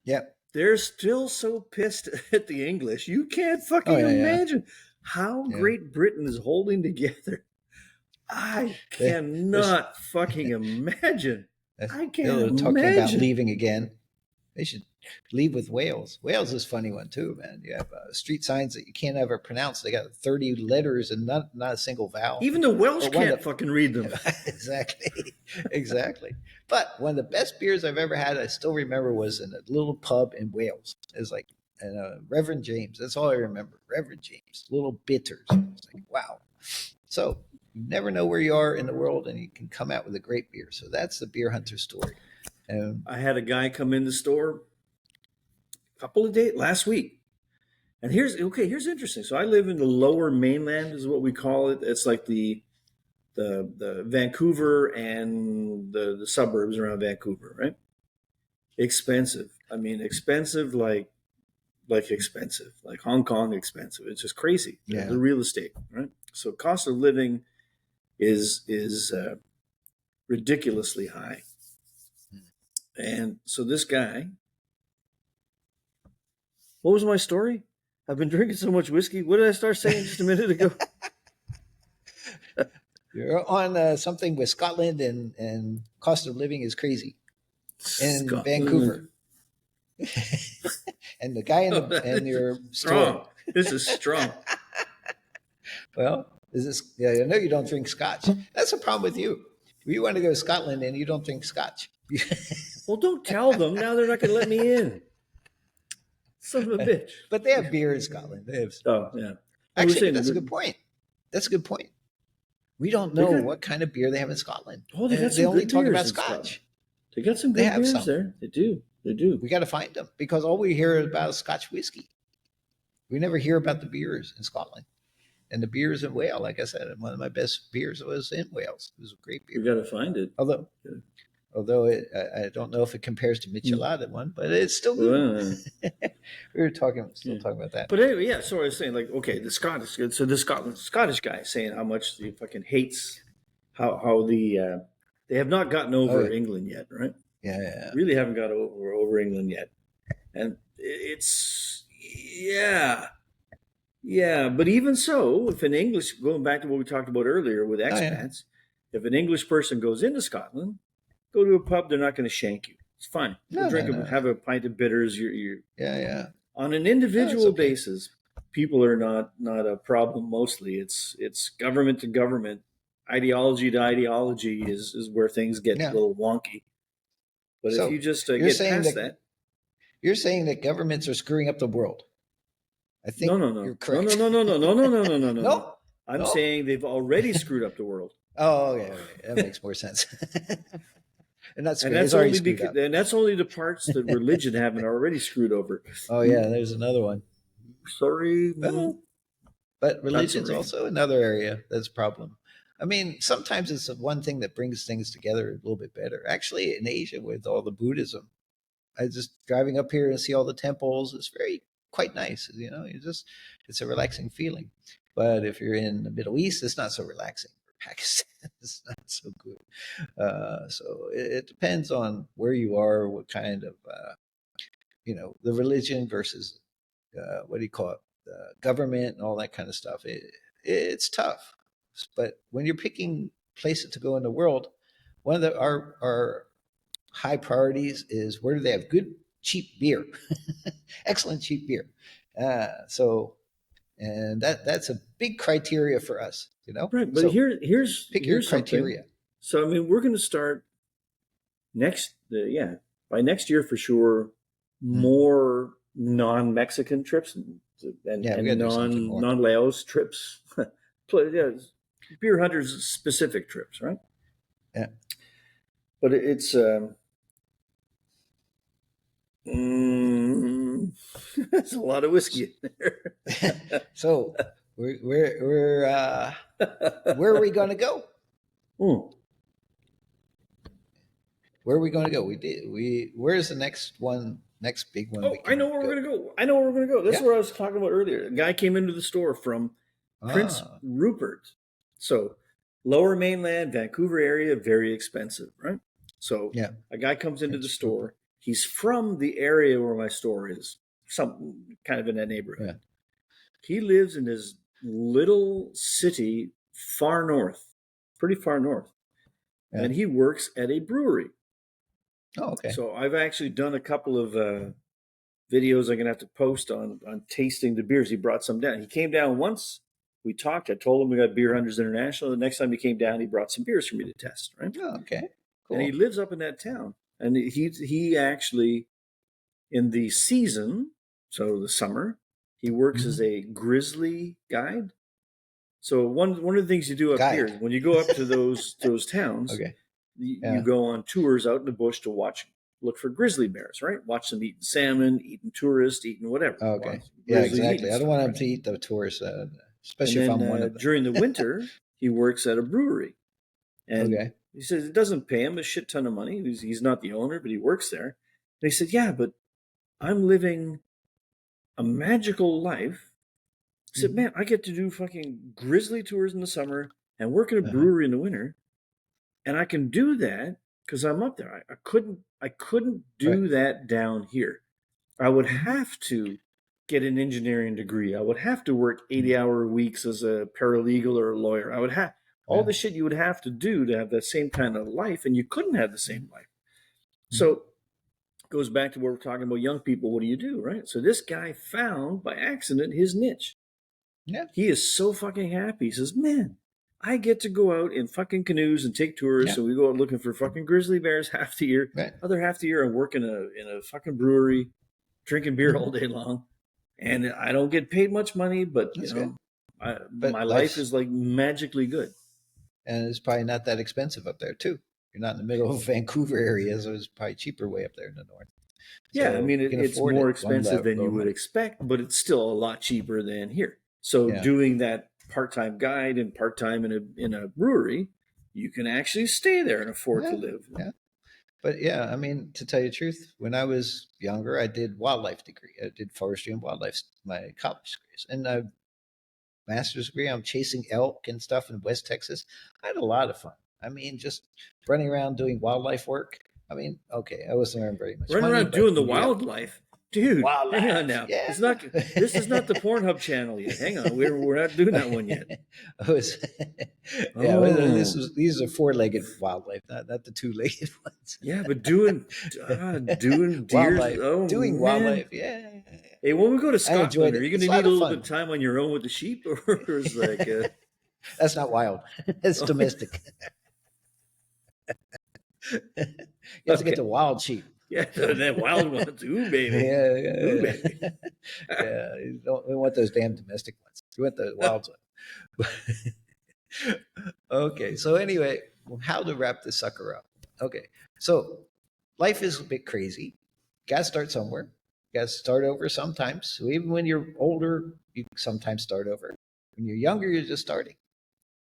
Yeah. They're still so pissed at the English. You can't fucking Oh, yeah, yeah. imagine how Yeah. Great Britain is holding together. I cannot fucking imagine. I They can't were talking about imagine. leaving again. They should leave with Wales. Wales is a funny one too, man. You have street signs that you can't ever pronounce. They got 30 letters and not a single vowel. Even the Welsh But one can't of- fucking read them. Exactly. But one of the best beers I've ever had, I still remember, was in a little pub in Wales. It was like Reverend James. That's all I remember. Reverend James. Little bitters. It's like, wow. So you never know where you are in the world, and you can come out with a great beer. So that's the beer hunter story. I had a guy come in the store a couple of days last week. And here's interesting. So I live in the lower mainland, is what we call it. It's like the Vancouver and the suburbs around Vancouver, right? Expensive. I mean, expensive like expensive, like Hong Kong expensive. It's just crazy. Yeah. The real estate, right? So cost of living is ridiculously high. And so this guy, what was my story? I've been drinking so much whiskey. What did I start saying just a minute ago? You're on something with Scotland, and cost of living is crazy in Scotland. Vancouver. And the guy in your Strong. store. This is strong. Well, I know you don't drink Scotch. That's a problem with you. You want to go to Scotland and you don't drink Scotch. Well, don't tell them. Now they're not going to let me in. Son of a bitch. But they have beer in Scotland. They have. Oh, yeah. Actually, that's a good point. That's a good point. We don't know what kind of beer they have in Scotland. Oh, they got some They only good talk beers about in Scotch. Scotland. They got some They good have beers some. there. They do. They do. We got to find them, because all we hear about is Scotch whiskey. We never hear about the beers in Scotland. And the beers in Wales, like I said, one of my best beers was in Wales. It was a great beer. We got to find it. Although I don't know if it compares to Michelada one, but it's still good. We were talking about that. But anyway, yeah. So I was saying, like, okay, the Scottish. So the Scottish guy is saying how much he fucking hates how they have not gotten over England yet, right? Yeah. Really haven't got over England yet, and it's yeah. But even so, if an English, going back to what we talked about earlier with expats, if an English person goes into Scotland, go to a pub, they're not going to shank you. It's fine. Have a pint of bitters. You're on an individual basis. People are not a problem. Mostly, it's government to government, ideology to ideology is where things get a little wonky. But if you just get past that, you're saying that governments are screwing up the world. I think no. You're correct. No. I'm saying they've already screwed up the world. Oh, okay. That makes more sense. And that's only the parts that religion haven't already screwed over. Oh yeah, there's another one. Sorry, but religion's also another area that's a problem. I mean, sometimes it's the one thing that brings things together a little bit better. Actually, in Asia, with all the Buddhism, I just driving up here and see all the temples. It's quite nice. It's a relaxing feeling. But if you're in the Middle East, it's not so relaxing. Pakistan is not so good. So it depends on where you are, what kind of, the religion versus, what do you call it? government and all that kind of stuff. It's tough. But when you're picking places to go in the world, one of our high priorities is where do they have good cheap beer, excellent cheap beer. So and that's a big criteria for us, Right, but So here's pick your something. criteria. So I mean, we're going to start by next year for sure. More non-Mexican trips and Yeah, we gotta do something more. non-Laos trips. Yeah, beer hunters specific trips, right? Yeah. But it's there's a lot of whiskey in there. So we're where are we going to go? Where are we going to go? Where's the next big one? Oh, I know where we're going to go. I know where we're going to go. That's what I was talking about earlier. A guy came into the store from Prince Rupert. So lower mainland, Vancouver area, very expensive, right? So a guy comes into the store. He's from the area where my store is, some kind of in that neighborhood. Yeah. He lives in his little city far north, pretty far north. Yeah. And he works at a brewery. Oh, okay. So I've actually done a couple of videos I'm going to have to post on tasting the beers. He brought some down. He came down once. We talked. I told him we got Beer Hunters International. The next time he came down, he brought some beers for me to test, right? Oh, okay. Cool. And he lives up in that town. And he actually, in the season, so the summer, he works as a grizzly guide. So one of the things you do up here, when you go up to those towns, you go on tours out in the bush to look for grizzly bears, right? Watch them eating salmon, eating tourists, eating whatever. Okay. Yeah, exactly. I don't want them to eat the tourists, especially if I'm one of them. During the winter, he works at a brewery. And he says it doesn't pay him a shit ton of money. He's not the owner, but he works there. And he said, yeah, but I'm living a magical life. He said, man, I get to do fucking grizzly tours in the summer and work in a brewery in the winter. And I can do that because I'm up there. I couldn't do that down here. I would have to get an engineering degree. I would have to work 80-hour weeks as a paralegal or a lawyer. I would have all the shit you would have to do to have that same kind of life, and you couldn't have the same life. So it goes back to what we're talking about young people. What do you do, right? So this guy found by accident his niche. Yeah. He is so fucking happy. He says, man, I get to go out in fucking canoes and take tours. Yeah. So we go out looking for fucking grizzly bears half the year. Right. Other half the year, I work in a fucking brewery, drinking beer all day long. And I don't get paid much money, but my life is like magically good. And it's probably not that expensive up there too. You're not in the middle of Vancouver area, so it's probably cheaper way up there in the north. Yeah, so I mean it's more expensive than you would expect, but it's still a lot cheaper than here. So doing that part-time guide and part-time in a brewery, you can actually stay there and afford to live. Yeah. But yeah, I mean, to tell you the truth, when I was younger, I did wildlife degree. I did forestry and wildlife, my college degrees. And a master's degree, I'm chasing elk and stuff in West Texas. I had a lot of fun. I mean, just running around doing wildlife work. I mean, okay, I wasn't earning very much money. Running around doing the wildlife. Dude, wildlife. Hang on now. Yeah. This is not the Pornhub channel yet. Hang on, we're not doing that one yet. These are four-legged wildlife, not the two-legged ones. Yeah, but doing deer, wildlife, doing wildlife. Yeah. Hey, when we go to Scotland, are you going to need a little bit of time on your own with the sheep, or is like that's not wild. It's domestic. You have to get the wild sheep. Yeah, that wild ones. Ooh, baby. Yeah. Ooh, baby. Yeah, we want those damn domestic ones. We want the wild ones. Okay, so anyway, how to wrap this sucker up? Okay, so life is a bit crazy. Got to start somewhere. Got to start over sometimes. So even when you're older, you sometimes start over. When you're younger, you're just starting.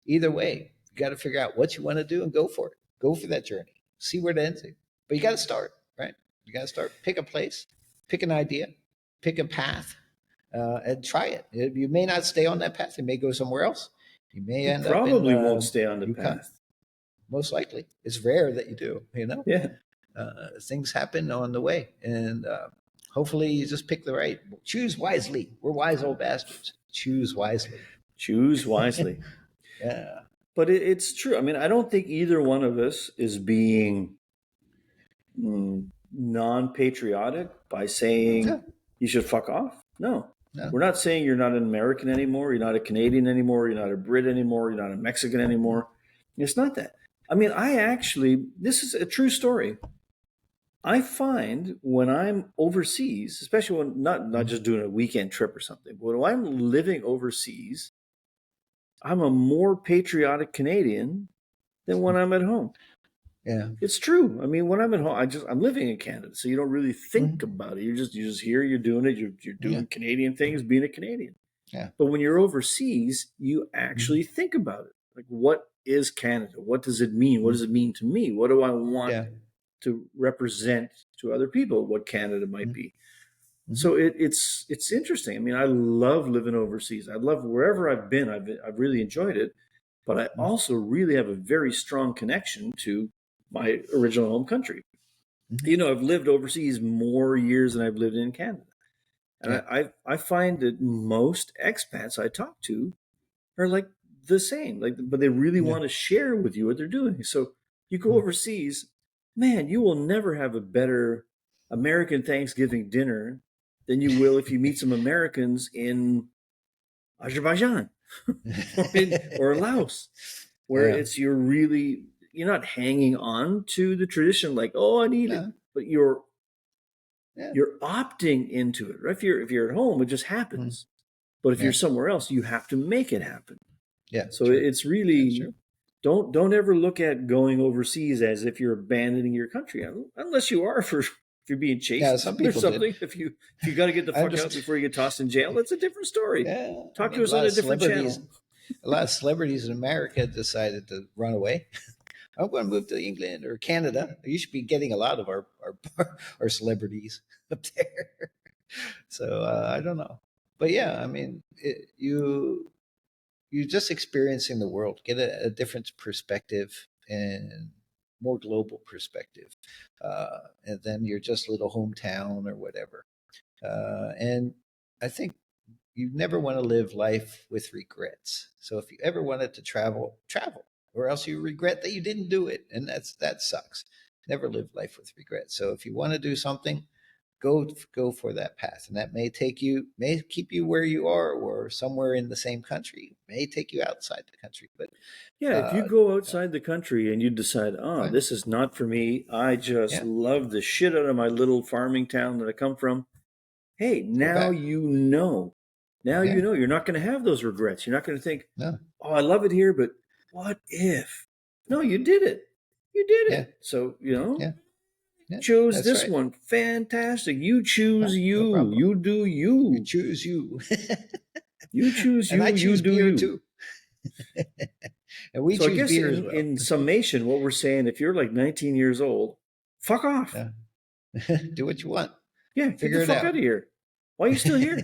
Either way, you got to figure out what you want to do and go for it. Go for that journey. See where it ends. But you got to start. Right? You got to start. Pick a place, pick an idea, pick a path, and try it. You may not stay on that path. You may go somewhere else. You may end up probably won't stay on the path. Most likely, it's rare that you do. Yeah. Things happen on the way, and hopefully you just pick the right. Choose wisely. We're wise old bastards. Choose wisely. Choose wisely. Yeah. But it's true. I mean, I don't think either one of us is being non-patriotic by saying No. you should fuck off. No. No. We're not saying you're not an American anymore, you're not a Canadian anymore, you're not a Brit anymore, you're not a Mexican anymore. It's not that. I mean, this is a true story. I find when I'm overseas, especially when not just doing a weekend trip or something, but when I'm living overseas, I'm a more patriotic Canadian than when I'm at home. Yeah. It's true. I mean, when I'm at home, I'm living in Canada, so you don't really think about it. You're just here. You're doing it. You're doing Canadian things, being a Canadian. Yeah. But when you're overseas, you actually think about it. Like, what is Canada? What does it mean? What does it mean to me? What do I want to represent to other people? What Canada might be. So it's interesting. I mean, I love living overseas. I love wherever I've been. I've really enjoyed it. But I also really have a very strong connection to my original home country. You know, I've lived overseas more years than I've lived in Canada. And I find that most expats I talk to are like the same, but they really want to share with you what they're doing. So you go overseas, man, you will never have a better American Thanksgiving dinner than you will if you meet some Americans in Azerbaijan or Laos, where you're not hanging on to the tradition like, oh, I need it, but you're opting into it. Right? If you're at home, it just happens. But if you're somewhere else, you have to make it happen. Yeah. So it's really don't ever look at going overseas as if you're abandoning your country, unless you are if you're being chased. Yeah, some people or something. Did. If you got to get the fuck out before you get tossed in jail, that's a different story. Yeah. Talk to us on a different channel. A lot of celebrities in America decided to run away. I'm going to move to England or Canada. You should be getting a lot of our celebrities up there. So I don't know, but yeah, I mean, you're just experiencing the world, get a different perspective and more global perspective, and then you're just a little hometown or whatever. And I think you never want to live life with regrets. So if you ever wanted to travel, or else you regret that you didn't do it, and that sucks. Never live life with regret. So if you want to do something, go for that path, and that may keep you where you are or somewhere in the same country. It may take you outside the country, but if you go outside the country and you decide, this is not for me, I just love the shit out of my little farming town that I come from. Hey, now you know. Now you know you're not going to have those regrets. You're not going to think, oh, I love it here, but what if? No, you did it. You did it. So, choose this one. Fantastic. You choose you. No you do you. You choose you. You choose you. And I choose you do beer you. too. And we choose I guess beer as well. In summation, what we're saying, if you're like 19 years old, fuck off. Do what you want. Yeah, Figure get the fuck out of here. Why are you still here?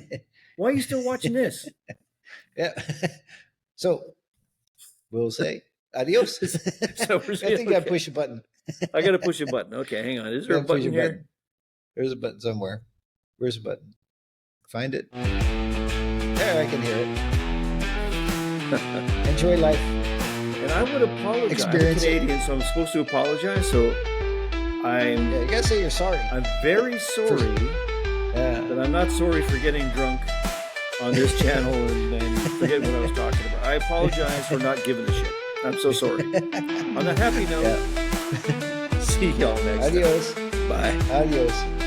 Why are you still watching this? Yeah. So we'll say adios. So I think I push a button. I got to push a button. Okay, hang on. Is there a button here? Button. There's a button somewhere. Where's the button? Find it. There, I can hear it. Enjoy life. And I would apologize. I'm Canadian, so I'm supposed to apologize. So you gotta say you're sorry. I'm very sorry. But I'm not sorry for getting drunk on this channel and forget what I was talking about. I apologize for not giving a shit. I'm so sorry. On a happy note, see y'all next time. Adios. Bye. Adios.